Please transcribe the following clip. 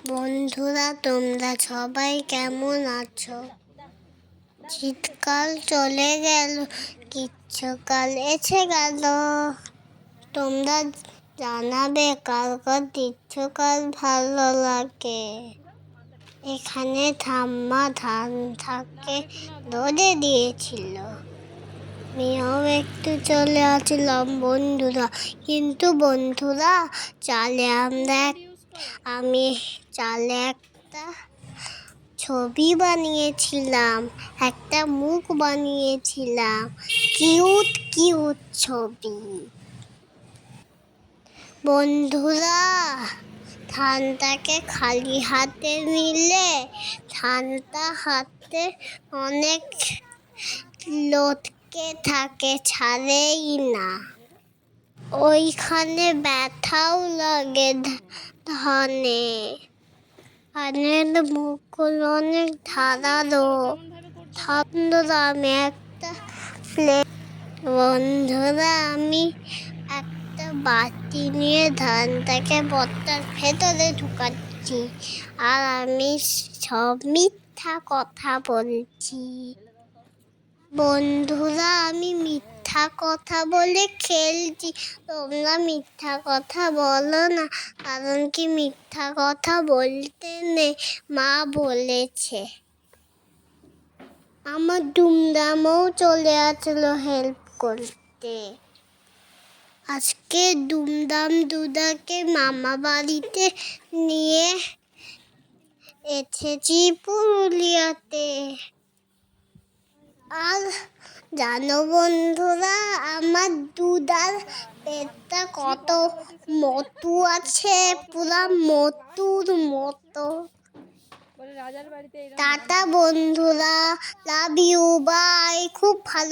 বন্ধুরা, তোমরা সবাই কেমন আছো? শীতকাল চলে গেল, গ্রীষ্মকাল এসে গেল। তোমরা জানাবে কার কার গ্রীষ্মকাল ভালো লাগে। এখানে ঠাম্মা ধান থাকে রোদে দিয়েছিল। আমিও একটু চলে আসলাম কিন্তু বন্ধুরা, আমি চালে একটা ছবি বানিয়েছিলাম, একটা মুখ বানিয়েছিলাম, কিউট কিউট ছবি। বন্ধুরা, ধানটাকে খালি হাতে নিলে ধানটা হাতে অনেক লটকে থাকে, ছাড়েই না। ওইখানে ব্যথাও লাগে ধানের মুখগুলো অনেক ধারালো। বন্ধুরা, আমি একটা বাটি নিয়ে ধানটাকে বস্তার ভেতরে ঢুকাচ্ছি, আর আমি সব মিথ্যা কথা বলছি। বন্ধুরা, আমি মিথ্যা কথা বলে খেলছি, তোমরা মিথ্যা কথা বলো না, কারণ কি মিথ্যা কথা বলতে নেই, মা বলেছে। আমার দুমদামও চলে আসলো হেল্প করতে। আজকে দুমদাম দুদাকে মামা বাড়িতে নিয়ে এসেছি, পুরুলিয়াতে। আর জানো বন্ধুরা, আমার দুদার পেটটা কত মোটু আছে, পুরা মোটুর মতো। টাটা বন্ধুরা, লাভ ইউ, বাই। খুব ভালো।